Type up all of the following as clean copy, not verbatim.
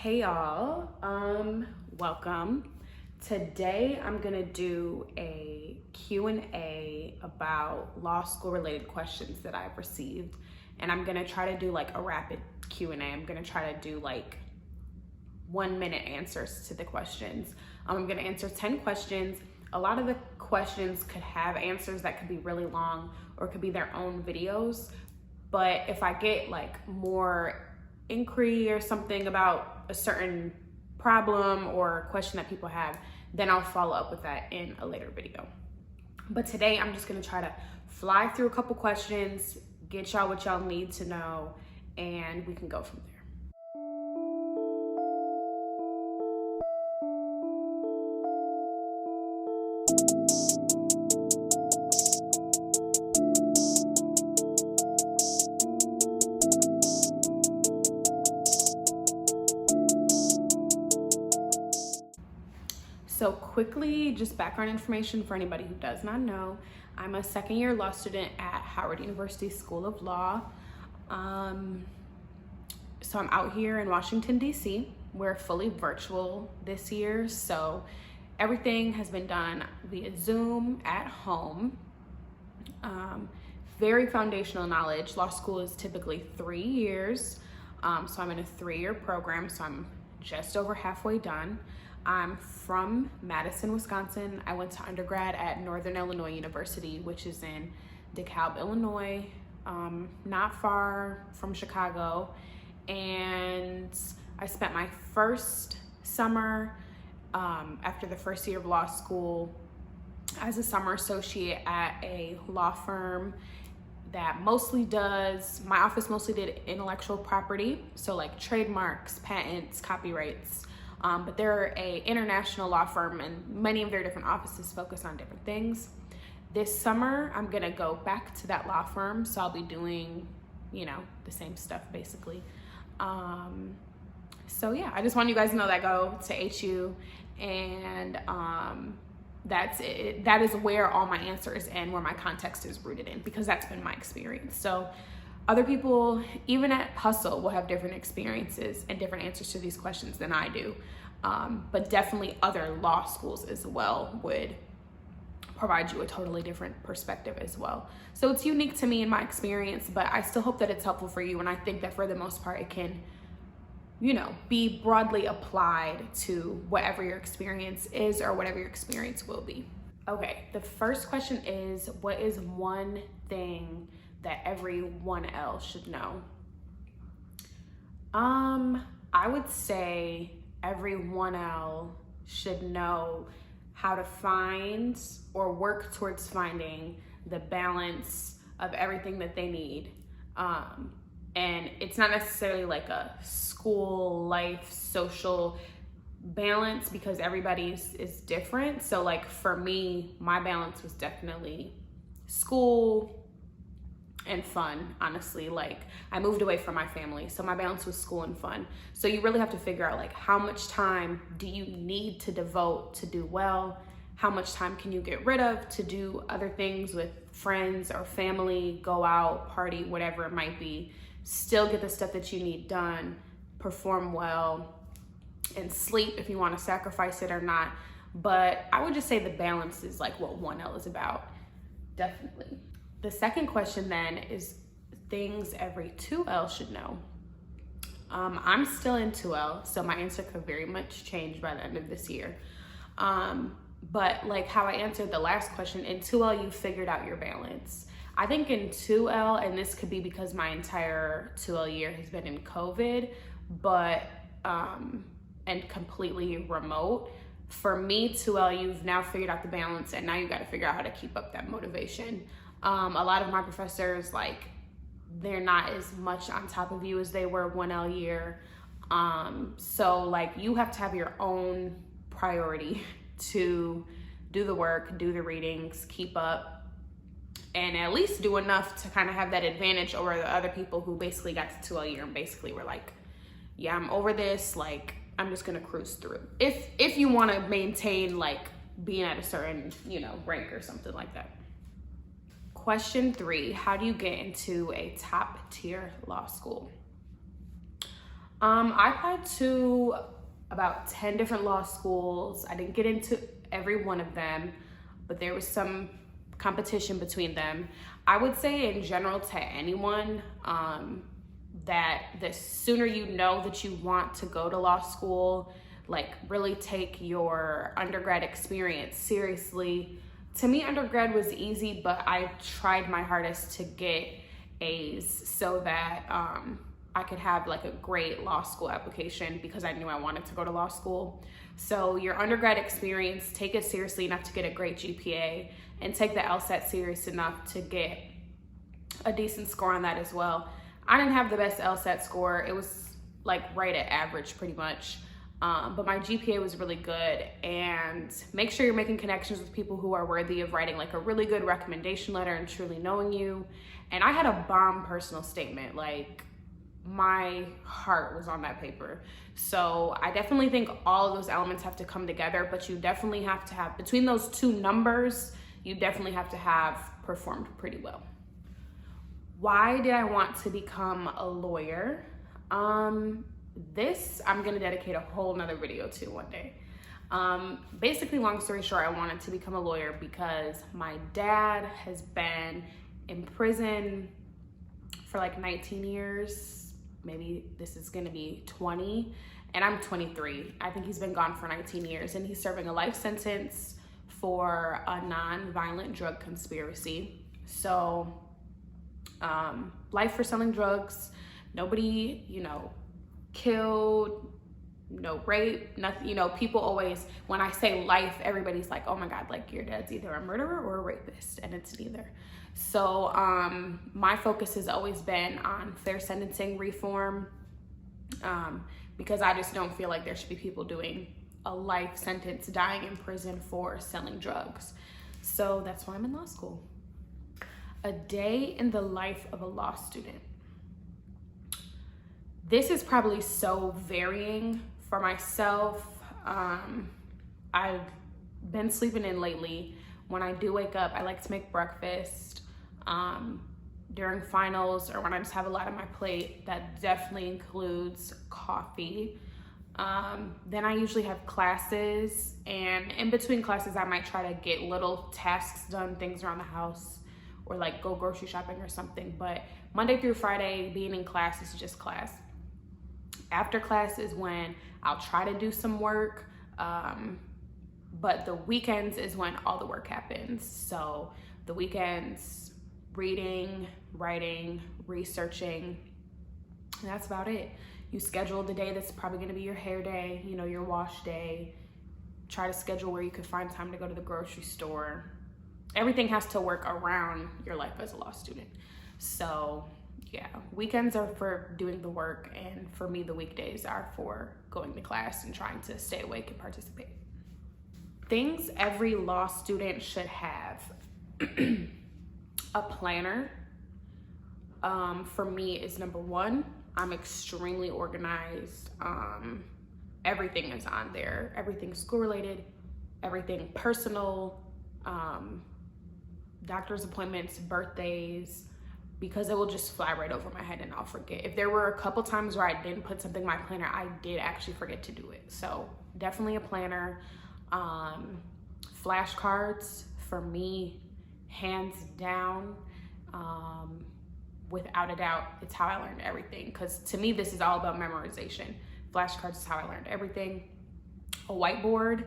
Hey y'all, welcome. Today I'm gonna do a Q&A about law school related questions that I've received, and I'm gonna try to do like a rapid Q&A. I'm gonna try to do like 1 minute answers to the questions. I'm gonna answer 10 questions. A lot of the questions could have answers that could be really long or could be their own videos, but if I get like more inquiry or something about a certain problem or question that people have, then I'll follow up with that in a later video. But today I'm just gonna try to fly through a couple questions, get y'all what y'all need to know, and we can go from there. So quickly, just background information for anybody who does not know. I'm a second-year law student at Howard University School of Law. So I'm out here in Washington, D.C. We're fully virtual this year, so everything has been done via Zoom at home. Very foundational knowledge. Law school is typically 3 years, so I'm in a 3-year program, so I'm just over halfway done. I'm from Madison, Wisconsin. I went to undergrad at Northern Illinois University, which is in DeKalb, Illinois, not far from Chicago. And I spent my first summer after the first year of law school as a summer associate at a law firm that my office mostly did intellectual property, so like trademarks, patents, copyrights. But they're an international law firm, and many of their different offices focus on different things. This summer, I'm gonna go back to that law firm, so I'll be doing, the same stuff basically. So yeah, I just want you guys to know that I go to HU, and that's it. That is where all my answers and where my context is rooted in, because that's been my experience. So other people, even at Hustle, will have different experiences and different answers to these questions than I do. But definitely other law schools as well would provide you a totally different perspective as well. So it's unique to me in my experience, but I still hope that it's helpful for you. And I think that for the most part, it can, be broadly applied to whatever your experience is or whatever your experience will be. Okay, the first question is, what is one thing that every 1L should know? I would say every 1L should know how to find or work towards finding the balance of everything that they need. And it's not necessarily like a school life, social balance, because everybody's is different. So like for me, my balance was definitely school and fun, honestly. Like I moved away from my family, so my balance was school and fun. So you really have to figure out like how much time do you need to devote to do well? How much time can you get rid of to do other things with friends or family, go out, party, whatever it might be, still get the stuff that you need done, perform well, and sleep if you want to sacrifice it or not. But I would just say the balance is like what 1L is about, definitely. The second question then is things every 2L should know. I'm still in 2L, so my answer could very much change by the end of this year. But like how I answered the last question, in 2L you figured out your balance. I think in 2L, and this could be because my entire 2L year has been in COVID, but and completely remote. For me, 2L, you've now figured out the balance, and now you got to figure out how to keep up that motivation. A lot of my professors, like, they're not as much on top of you as they were 1L year. So like you have to have your own priority to do the work, do the readings, keep up, and at least do enough to kind of have that advantage over the other people who basically got to 2L year and basically were like, yeah, I'm over this, like I'm just gonna cruise through. If you want to maintain like being at a certain, rank or something like that. Question 3, how do you get into a top tier law school? I applied to about 10 different law schools. I didn't get into every one of them, but there was some competition between them. I would say in general to anyone that the sooner you know that you want to go to law school, like really take your undergrad experience seriously. To me, undergrad was easy, but I tried my hardest to get A's so that I could have like a great law school application because I knew I wanted to go to law school. So your undergrad experience, take it seriously enough to get a great GPA, and take the LSAT serious enough to get a decent score on that as well. I didn't have the best LSAT score. It was like right at average pretty much. But my GPA was really good. And make sure you're making connections with people who are worthy of writing like a really good recommendation letter and truly knowing you. And I had a bomb personal statement. Like, my heart was on that paper. So I definitely think all of those elements have to come together, but you definitely have to have, between those two numbers, you definitely have to have performed pretty well. Why did I want to become a lawyer? This I'm gonna dedicate a whole nother video to one day. Basically, long story short, I wanted to become a lawyer because my dad has been in prison for like 19 years. Maybe this is gonna be 20, and I'm 23. I think he's been gone for 19 years, and he's serving a life sentence for a non-violent drug conspiracy. So, life for selling drugs, nobody, killed, no rape, nothing, people always, when I say life, everybody's like, oh my God, like your dad's either a murderer or a rapist, and it's neither. So my focus has always been on fair sentencing reform, because I just don't feel like there should be people doing a life sentence, dying in prison for selling drugs. So that's why I'm in law school. A day in the life of a law student. This is probably so varying for myself. I've been sleeping in lately. When I do wake up, I like to make breakfast. During finals or when I just have a lot on my plate, that definitely includes coffee. Then I usually have classes, and in between classes, I might try to get little tasks done, things around the house, or like go grocery shopping or something. But Monday through Friday, being in class is just class. After class is when I'll try to do some work, but the weekends is when all the work happens. So the weekends, reading, writing, researching, and that's about it. You schedule the day that's probably gonna be your hair day, your wash day. Try to schedule where you can find time to go to the grocery store. Everything has to work around your life as a law student. So yeah, weekends are for doing the work, and for me, the weekdays are for going to class and trying to stay awake and participate. Things every law student should have. A planner, for me, is number one. I'm extremely organized. Everything is on there. Everything school related, everything personal, doctor's appointments, birthdays, because it will just fly right over my head and I'll forget. If there were a couple times where I didn't put something in my planner, I did actually forget to do it. So definitely a planner. Flashcards, for me, hands down, without a doubt, it's how I learned everything. Because to me, this is all about memorization. Flashcards is how I learned everything. A whiteboard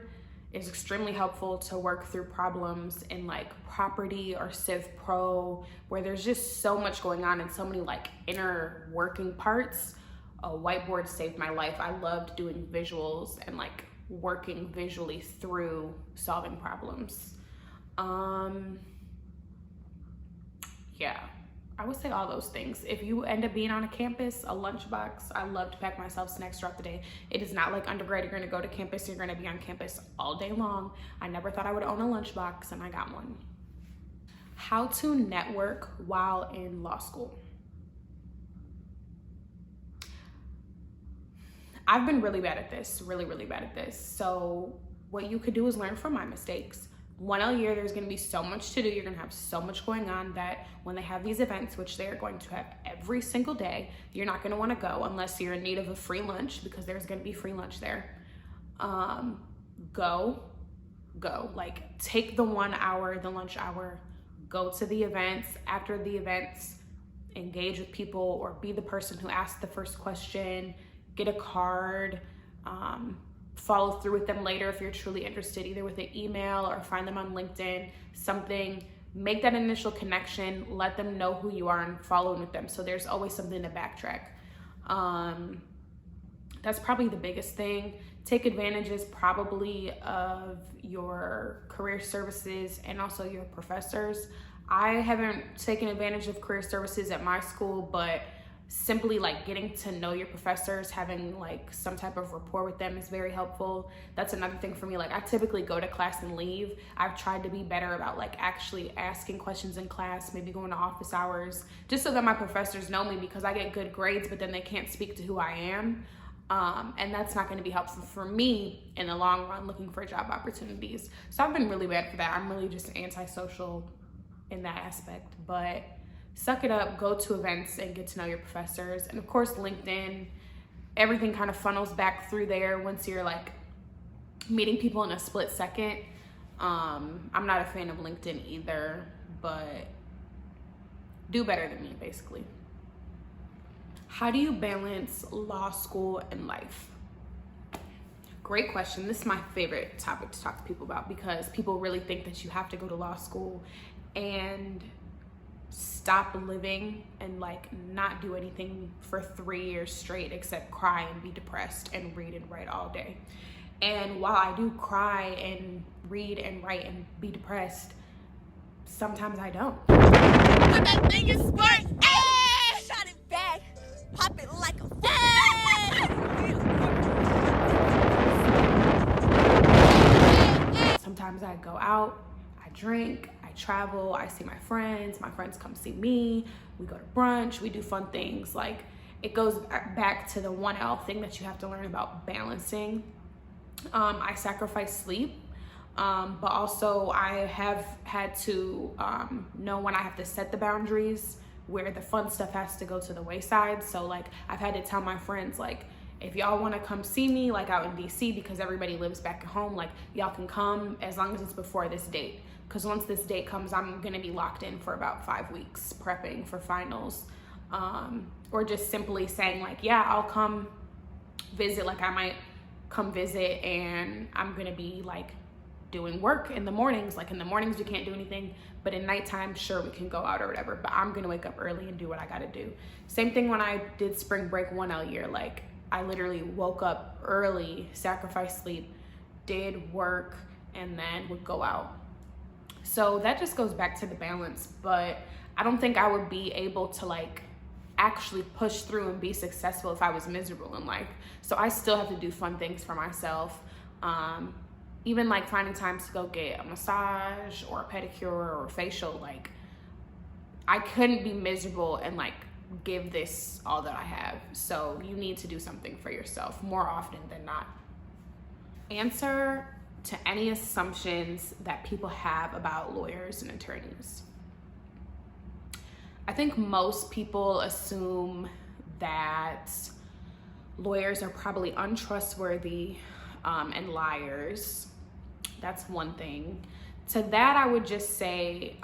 is extremely helpful to work through problems in like property or Civ Pro, where there's just so much going on and so many like inner working parts. A whiteboard saved my life. I loved doing visuals and like working visually through solving problems. Yeah, I would say all those things. If you end up being on a campus, a lunchbox, I love to pack myself snacks throughout the day. It is not like undergrad, you're gonna go to campus, you're gonna be on campus all day long. I never thought I would own a lunchbox, and I got one. How to network while in law school. I've been really bad at this, really bad at this. So what you could do is learn from my mistakes. 1L year, there's gonna be so much to do. You're gonna have so much going on that when they have these events, which they are going to have every single day, you're not gonna wanna go unless you're in need of a free lunch, because there's gonna be free lunch there. Go. Like, take the 1 hour, the lunch hour, go to the events. After the events, engage with people or be the person who asked the first question, get a card, follow through with them later if you're truly interested, either with an email or find them on LinkedIn, something. Make that initial connection, let them know who you are and follow with them. So there's always something to backtrack. That's probably the biggest thing. Take advantages probably of your career services and also your professors. I haven't taken advantage of career services at my school, but simply like getting to know your professors, having like some type of rapport with them is very helpful. That's another thing for me. Like, I typically go to class and leave. I've tried to be better about like actually asking questions in class, maybe going to office hours, just so that my professors know me, because I get good grades, but then they can't speak to who I am. And that's not going to be helpful for me in the long run looking for job opportunities. So I've been really bad for that. I'm really just antisocial in that aspect, but suck it up, go to events and get to know your professors. And of course, LinkedIn, everything kind of funnels back through there once you're like meeting people in a split second. I'm not a fan of LinkedIn either, but do better than me, basically. How do you balance law school and life? Great question. This is my favorite topic to talk to people about, because people really think that you have to go to law school and stop living and like not do anything for 3 years straight except cry and be depressed and read and write all day. And while I do cry and read and write and be depressed, sometimes I don't. But that thing is smart. Hey! Shot it back. Pop it like a Sometimes I go out, I drink, I travel, I see my friends come see me, we go to brunch, we do fun things. Like, it goes back to the 1L thing that you have to learn about balancing. I sacrifice sleep, but also I have had to know when I have to set the boundaries, where the fun stuff has to go to the wayside. So like, I've had to tell my friends, like, if y'all want to come see me like out in DC, because everybody lives back at home, like, y'all can come as long as it's before this date, because once this date comes, I'm gonna be locked in for about 5 weeks prepping for finals. Or just simply saying like, yeah, I'll come visit. Like, I might come visit and I'm gonna be like doing work in the mornings. Like, in the mornings we can't do anything, but in nighttime, sure, we can go out or whatever, but I'm gonna wake up early and do what I gotta do. Same thing when I did spring break 1L year. Like, I literally woke up early, sacrificed sleep, did work, and then would go out. So that just goes back to the balance, but I don't think I would be able to like actually push through and be successful if I was miserable in life. So I still have to do fun things for myself. Even like finding times to go get a massage or a pedicure or a facial. Like, I couldn't be miserable and like give this all that I have. So you need to do something for yourself more often than not. Answer to any assumptions that people have about lawyers and attorneys. I think most people assume that lawyers are probably untrustworthy and liars. That's one thing. To that, I would just say,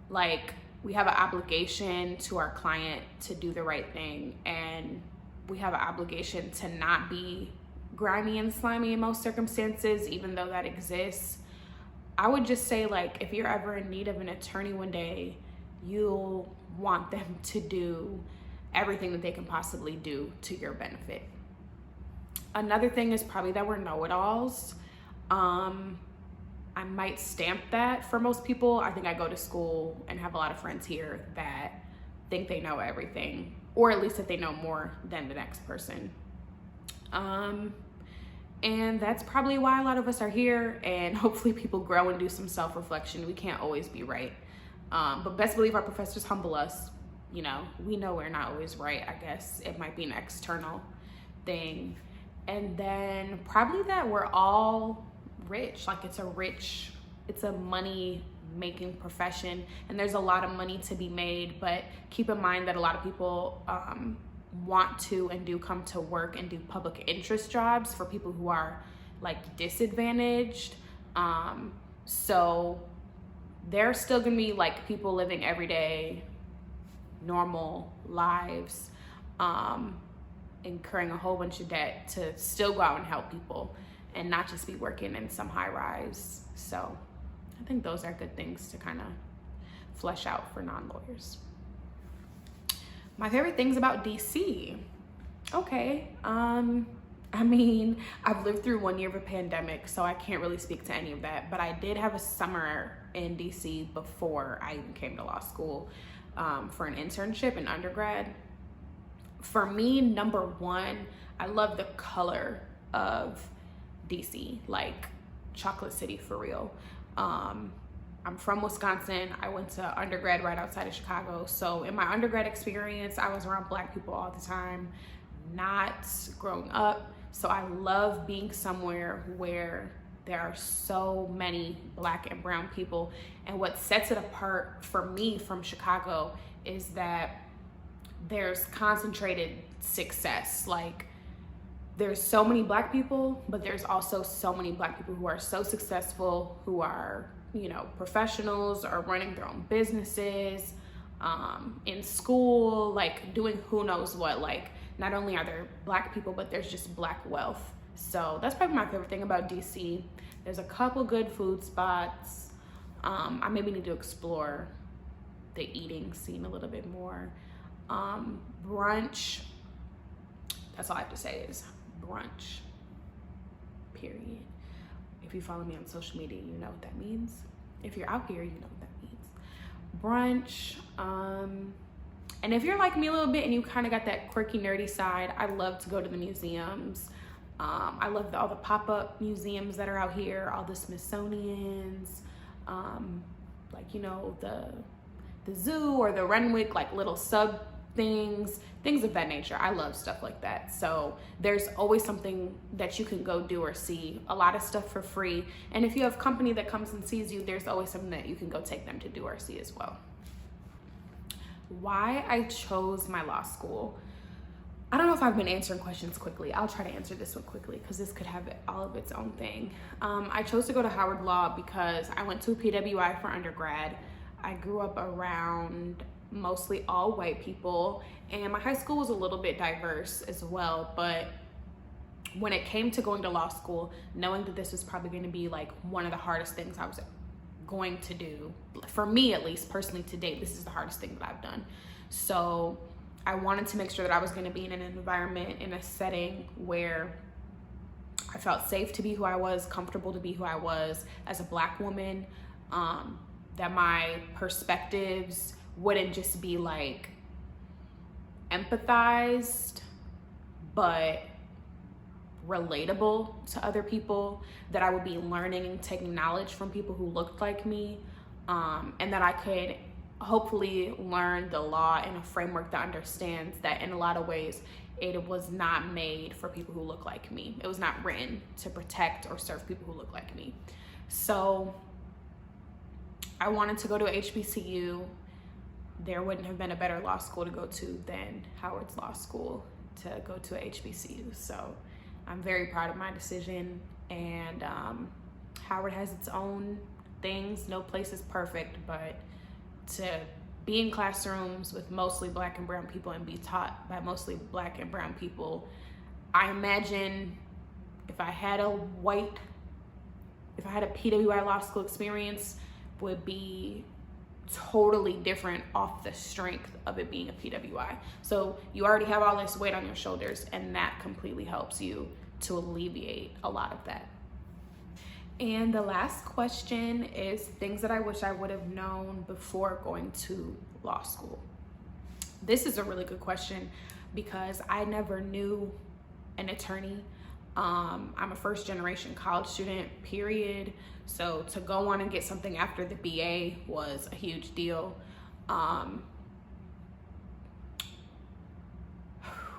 like, we have an obligation to our client to do the right thing, and we have an obligation to not be grimy and slimy in most circumstances, even though that exists. I would just say, like, if you're ever in need of an attorney one day, you'll want them to do everything that they can possibly do to your benefit. Another thing is probably that we're know-it-alls. I might stamp that for most people. I think I go to school and have a lot of friends here that think they know everything, or at least that they know more than the next person. And that's probably why a lot of us are here, and hopefully people grow and do some self-reflection. We can't always be right. But best believe our professors humble us. You know, we know we're not always right, I guess. It might be an external thing. And then probably that we're all rich. Like it's a money making profession, and there's a lot of money to be made, but keep in mind that a lot of people want to and do come to work and do public interest jobs for people who are like disadvantaged. So there's still gonna be like people living everyday normal lives, incurring a whole bunch of debt to still go out and help people and not just be working in some high rise. So I think those are good things to kind of flesh out for non-lawyers. My favorite things about DC. Okay, I mean, I've lived through 1 year of a pandemic, so I can't really speak to any of that, but I did have a summer in DC before I even came to law school, for an internship in undergrad. For me, number one, I love the color of DC, like Chocolate City for real. I'm from Wisconsin. I went to undergrad right outside of Chicago. So in my undergrad experience, I was around Black people all the time, not growing up. So I love being somewhere where there are so many Black and brown people. And what sets it apart for me from Chicago is that there's concentrated success. Like, there's so many Black people, but there's also so many Black people who are so successful, who are, you know, professionals or running their own businesses, in school, like doing who knows what. Like, not only are there Black people, but there's just Black wealth. So that's probably my favorite thing about DC. There's a couple good food spots. I maybe need to explore the eating scene a little bit more. Brunch, that's all I have to say is brunch, period. If you follow me on social media, you know what that means. If you're out here, you know what that means. Brunch, and if you're like me a little bit and you kind of got that quirky, nerdy side, I love to go to the museums. I love all the pop-up museums that are out here, all the Smithsonians, like, you know, the zoo or the Renwick, like little sub things of that nature. I love stuff like that. So there's always something that you can go do or see, a lot of stuff for free. And if you have company that comes and sees you, there's always something that you can go take them to do or see as well. Why I chose my law school. I don't know if I've been answering questions quickly. I'll try to answer this one quickly because this could have all of its own thing. I chose to go to Howard Law because I went to PWI for undergrad. I grew up around mostly all white people, and my high school was a little bit diverse as well. But when it came to going to law school, knowing that this was probably going to be like one of the hardest things I was going to do, for me at least personally to date, this is the hardest thing that I've done. So I wanted to make sure that I was going to be in an environment, in a setting where I felt safe to be who I was, comfortable to be who I was as a Black woman, that my perspectives wouldn't just be like empathized, but relatable to other people, that I would be learning and taking knowledge from people who looked like me, and that I could hopefully learn the law in a framework that understands that in a lot of ways it was not made for people who look like me. It was not written to protect or serve people who look like me. So I wanted to go to a HBCU. There wouldn't have been a better law school to go to than Howard's Law School to go to a HBCU. So I'm very proud of my decision, and Howard has its own things. No place is perfect, but to be in classrooms with mostly Black and brown people and be taught by mostly Black and brown people, I imagine if I had a PWI law school experience, would be totally different off the strength of it being a PWI. So you already have all this weight on your shoulders, and that completely helps you to alleviate a lot of that. And the last question is things that I wish I would have known before going to law school. This is a really good question because I never knew an attorney. I'm a first generation college student, period. So to go on and get something after the BA was a huge deal.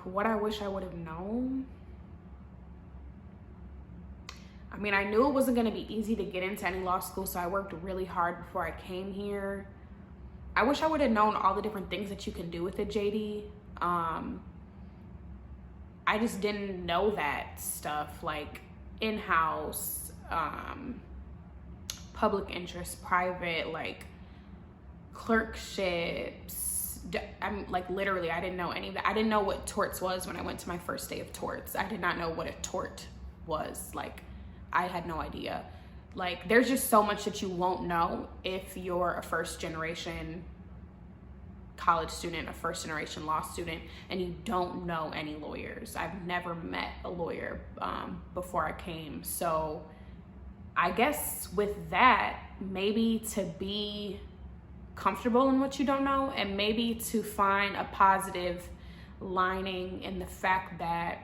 What I wish I would have known. I mean, I knew it wasn't going to be easy to get into any law school, so I worked really hard before I came here. I wish I would have known all the different things that you can do with a JD. I just didn't know that stuff, like in-house, public interest, private, like clerkships. I'm like, literally, I didn't know any of that. I didn't know what torts was when I went to my first day of torts. I did not know what a tort was. Like, I had no idea. Like, there's just so much that you won't know if you're a first generation college student, a first generation law student, and you don't know any lawyers. I've never met a lawyer before I came. So I guess with that, maybe to be comfortable in what you don't know, and maybe to find a positive lining in the fact that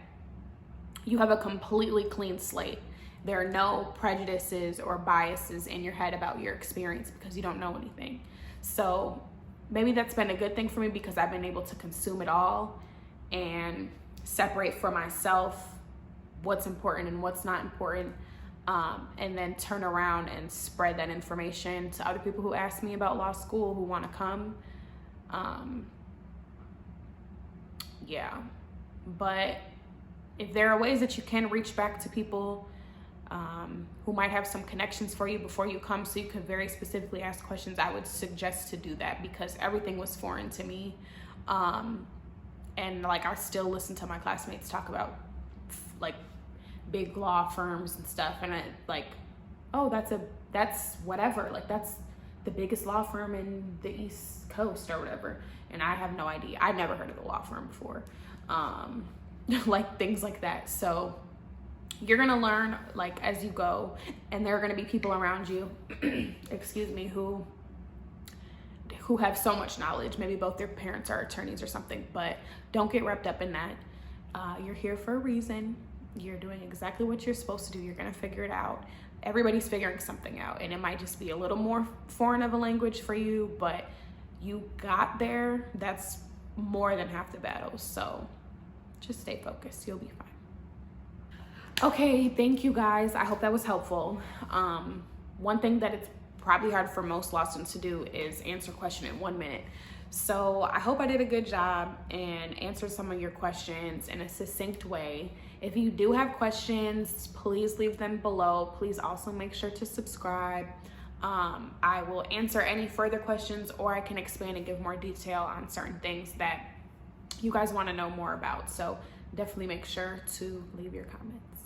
you have a completely clean slate. There are no prejudices or biases in your head about your experience because you don't know anything. So maybe that's been a good thing for me because I've been able to consume it all and separate for myself what's important and what's not important, and then turn around and spread that information to other people who ask me about law school, who want to come. Yeah, but if there are ways that you can reach back to people who might have some connections for you before you come, so you could very specifically ask questions, I would suggest to do that because everything was foreign to me. And like, I still listen to my classmates talk about like big law firms and stuff, and I like, oh, that's whatever, like that's the biggest law firm in the East Coast or whatever, and I have no idea. I'd never heard of the law firm before. Like things like that. So you're gonna learn like as you go, and there are gonna be people around you excuse me, who have so much knowledge. Maybe both their parents are attorneys or something, but don't get wrapped up in that. You're here for a reason. You're doing exactly what you're supposed to do. You're gonna figure it out. Everybody's figuring something out, and it might just be a little more foreign of a language for you, but you got there. That's more than half the battle. So just stay focused. You'll be fine. Okay, thank you guys. I hope that was helpful. One thing that it's probably hard for most law students to do is answer a question in 1 minute. So I hope I did a good job and answered some of your questions in a succinct way. If you do have questions, please leave them below. Please also make sure to subscribe. I will answer any further questions, or I can expand and give more detail on certain things that you guys want to know more about. So definitely make sure to leave your comments.